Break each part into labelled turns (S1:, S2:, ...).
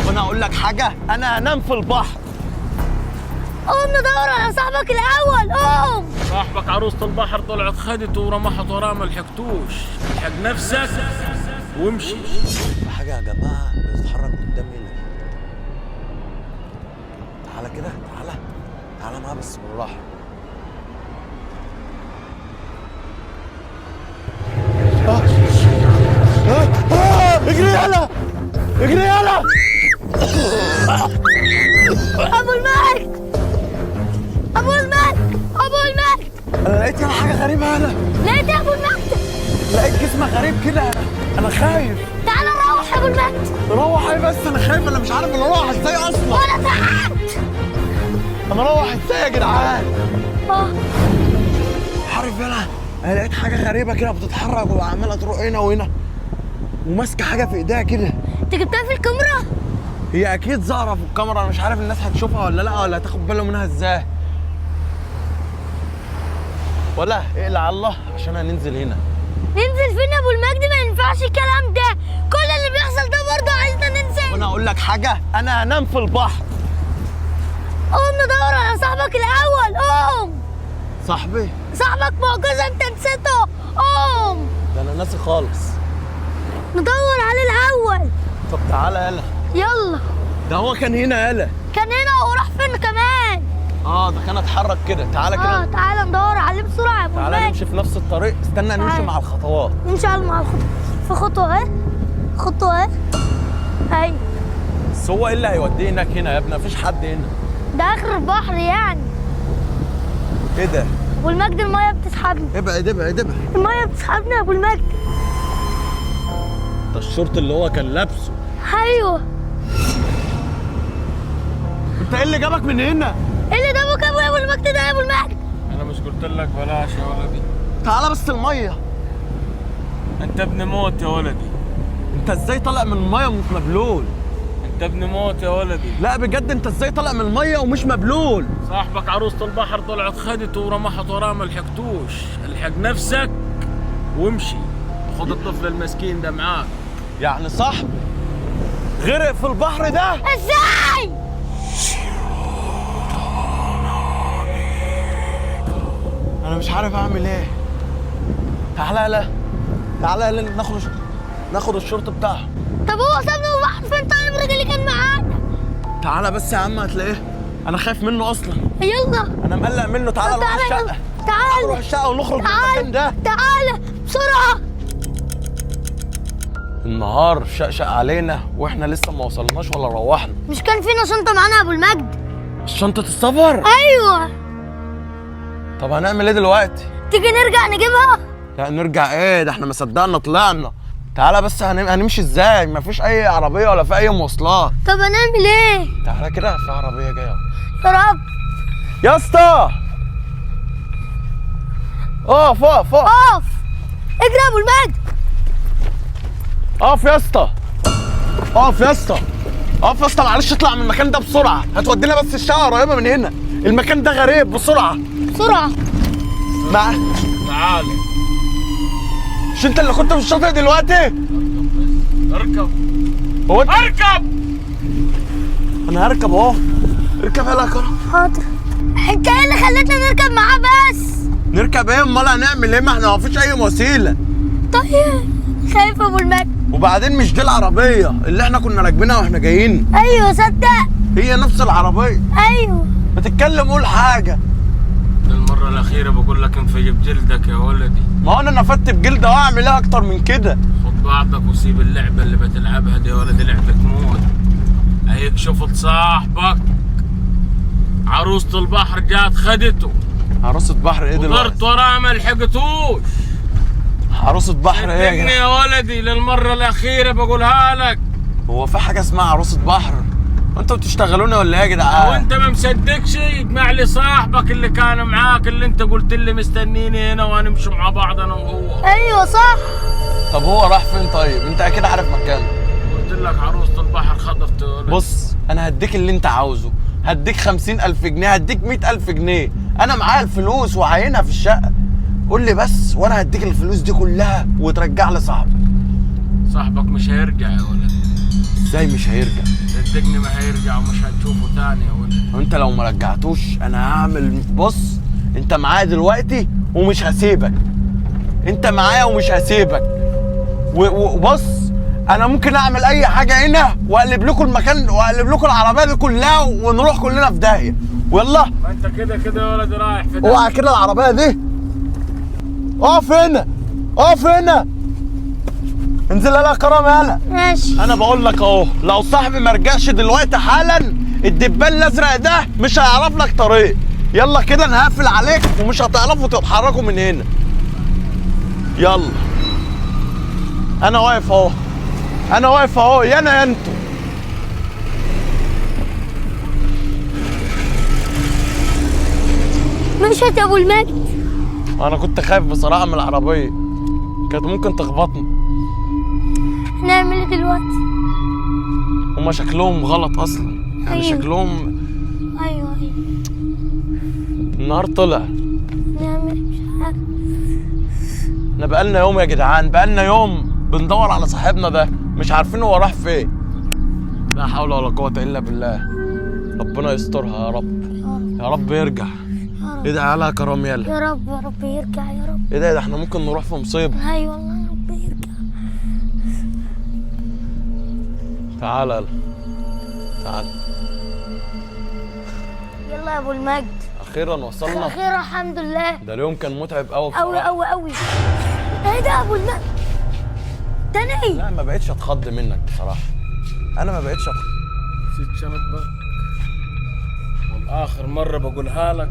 S1: وانا اقول لك حاجه، انا هنام في البحر.
S2: قوم ندور على صاحبك الاول، قوم.
S3: صاحبك عروسة البحر طلعت خدته ورمحت وراه ما لحقتوش. الحق نفسك وامشي.
S1: في حاجه يا جماعه بتتحرك قدامي هنا. تعالى كده، تعالى معايا بس بالراحه. اجري يلا، اجري يلا.
S2: ابو المجد، ابو المجد، ابو المجد.
S1: انا لقيت هنا حاجه غريبه. يلا
S2: لقيت يا ابو المجد،
S1: لقيت جسمك غريب كده. انا خايف.
S2: تعال نروح يا ابو المجد.
S1: نروح ايه بس؟ انا خايف، انا مش عارف نروح ازاي اصلا.
S2: وانا تعبت.
S1: انا اروح ازاي يا جدعان؟
S2: اه
S1: عارف يلا، انا لقيت حاجه غريبه كده بتتحرك وعماله تروح هنا وهنا وماسكه حاجه في ايديها كده.
S2: انت جبتها في الكاميرا؟
S1: هي اكيد ظاهره في الكاميرا، انا مش عارف الناس هتشوفها ولا لا، ولا هتاخد بالهم منها ازاي. ولا اقلع على الله عشان هننزل هنا.
S2: ننزل فين يا ابو المجد؟ ما ينفعش الكلام ده، كل اللي بيحصل ده برضه عايزنا ننزل.
S1: وانا اقول لك حاجه، انا هنام في البحر.
S2: قوم ندور على صاحبك الاول، قوم.
S1: صاحبك
S2: معجزه، انت نسيته، قوم.
S1: ده انا ناسي خالص.
S2: ندور عليه الاول.
S1: طب تعالى يلا.
S2: يلا.
S1: ده هو كان هنا يلا.
S2: كان هنا وراح فين كمان؟
S1: ده كان اتحرك كده. تعالى كده.
S2: تعالى ندور عليه بسرعه يا ابو المجد.
S1: تعالى نمشي في نفس الطريق. استنى نمشي مع الخطوات.
S2: نمشي مع الخطوات. في خطوه اهي، خطوه اهي. ايوه.
S1: بس هو ايه اللي هيوديه هنا يا ابني؟ مفيش حد هنا.
S2: ده اخر البحر يعني.
S1: ايه ده؟
S2: ابو المجد الميه بتسحبني.
S1: ابعد.
S2: الميه بتسحبني يا ابو المجد.
S1: ده الشورت اللي هو كان لابسه.
S2: ايوه.
S1: انت ايه اللي جابك من هنا؟
S2: ايه اللي جابك يا ابو المجد ده يا ابو المجد؟
S3: انا مش قلت لك بلاش يا ولدي؟
S1: تعالى بس الميه.
S3: انت ابن موت يا ولدي.
S1: انت ازاي طالع من الميه ومش مبلول؟
S3: انت ابن موت يا ولدي.
S1: لا بجد، انت ازاي طالع من الميه ومش مبلول؟
S3: صاحبك عروسة البحر طلعت خدته ورمحت وراه ما لحقتوش. الحق نفسك وامشي. خد الطفل المسكين ده معاك.
S1: يعني صاحبي غرق في البحر ده؟
S2: ازاي؟
S1: انا مش عارف اعمل ايه. تعالى يلا ناخد الشورت بتاعه.
S2: طب هو سابنا البحر فين؟ طيب الراجل اللي كان معانا.
S1: تعالى بس يا عم هتلاقيه. انا خايف منه اصلا.
S2: يلا.
S1: انا مقلق منه. تعالى نروح الشقه.
S2: تعالى
S1: نروح الشقه ونخرج من المكان ده.
S2: تعالى بسرعه.
S1: النهار شقشق علينا واحنا لسه ما وصلناش ولا روحنا.
S2: مش كان فينا شنطه معانا يا ابو المجد؟
S1: شنطه السفر؟
S2: ايوه.
S1: طب هنعمل ايه دلوقتي؟
S2: تيجي نرجع نجيبها؟
S1: لا نرجع ايه؟ ده احنا ما صدقنا طلعنا. تعالى بس هنمشي ازاي؟ مفيش اي عربيه ولا في اي مواصلات.
S2: طب هنعمل ايه؟
S1: تعالى كده، في عربيه جايه.
S2: يا رب.
S1: يا اسطى اقف.
S2: اجري يا ابو المجد.
S1: اقف يا اسطى. معلش اطلع من المكان ده بسرعه. هتودينا بس الشقه قريبه من هنا. المكان ده غريب. بسرعه.
S3: تعال.
S1: مش انت اللي كنت في الشاطئ دلوقتي؟
S3: اركب.
S1: هو انت؟
S3: اركب.
S1: انا هركب اهو. اركب يلا يا كرم.
S2: حاضر. انت ايه اللي خلتنا نركب معاه بس؟
S1: نركب ايه؟ امال هنعمل ايه؟ ما احنا مفيش اي وسيله.
S2: طيب خايف يا ابو المجد.
S1: وبعدين مش دي العربيه اللي احنا كنا راكبينها واحنا جايين؟
S2: ايوه صدق.
S1: هي نفس العربيه.
S2: ايوه.
S1: ما تتكلم، قول حاجه.
S3: المرة الأخيرة بقول لك انفجر بجلدك يا ولدي.
S1: ما هو انا نفدت بجلده واعمل ايه اكتر من كده؟
S3: خد بعضك وسيب اللعبة اللي بتلعبها دي يا ولدي، لعبة موت. هيك شفت صاحبك عروسة البحر جات خدته.
S1: عروسه بحر ايه دلوقتي؟
S3: وطرت وراه ما لحقتوش.
S1: عروسه بحر ايه يا
S3: صدقني
S1: جدع؟
S3: يا ولدي للمرة الأخيرة بقولها لك.
S1: هو في حاجه اسمها عروسه بحر؟ انتوا بتشتغلونا ولا ايه يا جدعان؟
S3: وانت ما مصدقش يجمع لي صاحبك اللي كان معاك، اللي انت قلت لي مستنيني هنا وهنمشي مع بعض انا وهو.
S2: ايوه صح.
S1: طب هو راح فين طيب؟ انت اكيد عارف مكانه.
S3: قلت لك عروسة البحر خطفت.
S1: بص انا هديك اللي انت عاوزه. هديك 50,000 جنيه، هديك 100,000 جنيه. انا معايا الفلوس وعاينها في الشقه. قول لي بس وانا هديك الفلوس دي كلها وترجع لي صاحبك.
S3: صاحبك مش هيرجع يا ولد.
S1: ازاي مش هيرجع؟
S3: صدقني ما هيرجع ومش هتشوفه تاني يا ولد.
S1: وانت لو ما رجعتوش انا هعمل. بص انت معايا دلوقتي ومش هسيبك. انت معايا ومش هسيبك. وبص انا ممكن اعمل اي حاجه هنا واقلب لكم المكان واقلب لكم العربيه دي كلها ونروح كلنا في داهيه. ويلا
S3: ما انت كده كده يا ولد رايح في ده.
S1: اوعى كده العربيه دي. اقف هنا اقف هنا. انزل يلا يا كرم يلا.
S2: ماشي.
S1: انا بقول لك اهو لو صاحبي ما رجعش دلوقتي حالا الدبان الازرق ده مش هيعرف لك طريق. يلا كده انا هقفل عليك ومش هتعرفوا تتحركوا من هنا. يلا انا واقف اهو. انا واقف اهو يا انا يا انتوا.
S2: مشيت يا ابو المجد.
S1: انا كنت خايف بصراحه من العربيه كانت ممكن تخبطني.
S2: هنعمل ايه دلوقتي؟
S1: هما شكلهم غلط اصلا يعني.
S2: أيوة.
S1: شكلهم
S2: ايوه
S1: النهار طلع.
S2: نعمل إيه؟ مش عارف.
S1: احنا بقالنا يوم يا جدعان بقالنا يوم بندور على صاحبنا ده مش عارفين هو راح فين. لا حول ولا قوه الا بالله. ربنا يسترها يا رب. يا رب يرجع. ايه ده يا كرم يلا.
S2: يا رب يا رب يرجع يا رب.
S1: ايه ده احنا ممكن نروح في مصيبه.
S2: اي والله يا رب يرجع.
S1: تعال يلا تعال.
S2: يلا يا ابو المجد.
S1: اخيرا وصلنا.
S2: اخيرا الحمد لله.
S1: ده اليوم كان متعب قوي
S2: قوي قوي قوي. ايه ده يا ابو المجد؟ تاني.
S1: لا ما بقتش اتخض منك بصراحه. انا ما بقتش اتخض.
S3: نسيت شنطتك والاخر مره بقولها لك.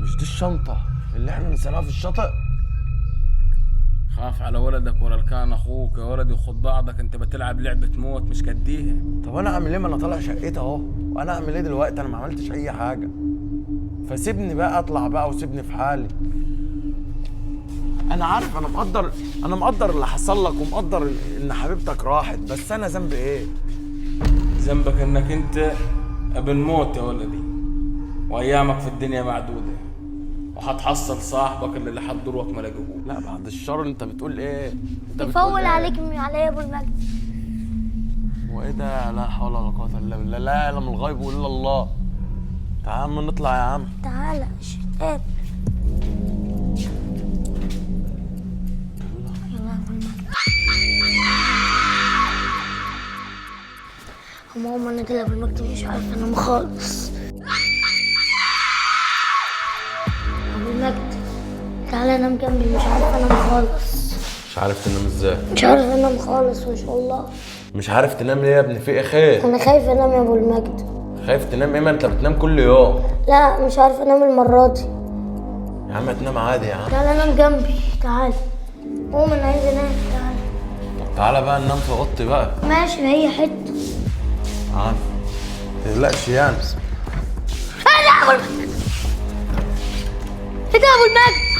S1: مش دي الشنطه اللي احنا نسيناها في الشاطئ؟
S3: خاف على ولدك ولا كان اخوك يا ولدي وخد بعضك. انت بتلعب لعبه موت مش قديها.
S1: طب انا اعمل ايه؟ ما انا طالع شقتي اهو. وانا اعمل ايه دلوقتي؟ انا ما عملتش اي حاجه. فسيبني بقى اطلع بقى وسيبني في حالي. انا عارف انا مقدر اللي حصل لك ومقدر ان حبيبتك راحت. بس انا ذنبي ايه؟
S3: ذنبك انك انت ابن موت يا ولدي وايامك في الدنيا معدوده وهتحصل صاحبك اللي لحد دروك ما لاقيهوش.
S1: لا بعد الشر انت بتقول ايه؟ انت
S2: يفول عليك عليا يا ابو المجد.
S1: وايه ده؟ لا حول ولا قوه الا بالله. لا يعلم الغيب الا الله. تعال يا عم نطلع يا عم.
S2: تعالى شتات. يلا يا ابو المجد. ماما انا كده ابو المجد مش عارفه انام خالص. ابو المجد تعالى نام جنبي. مش عارفه انام خالص.
S1: مش عارف تنام ازاي؟
S2: مش عارفه انام خالص ما شاء الله.
S1: مش عارف تنام ليه يا ابني؟ في ايه خير؟
S2: انا خايف انام يا ابو المجد.
S1: خايف تنام ايه؟ ما انت بتنام كل يوم.
S2: لا مش عارفه انام المره دي.
S1: يا عم تنام عادي يا عم.
S2: تعالى نام جنبي. تعالى قوم انا عايز انام. تعالى.
S1: طب تعالى بقى ننام في اوضتي بقى.
S2: ماشي هي حته.
S1: عارف متقلقش يعني.
S2: ايه ده يا ابو المجد؟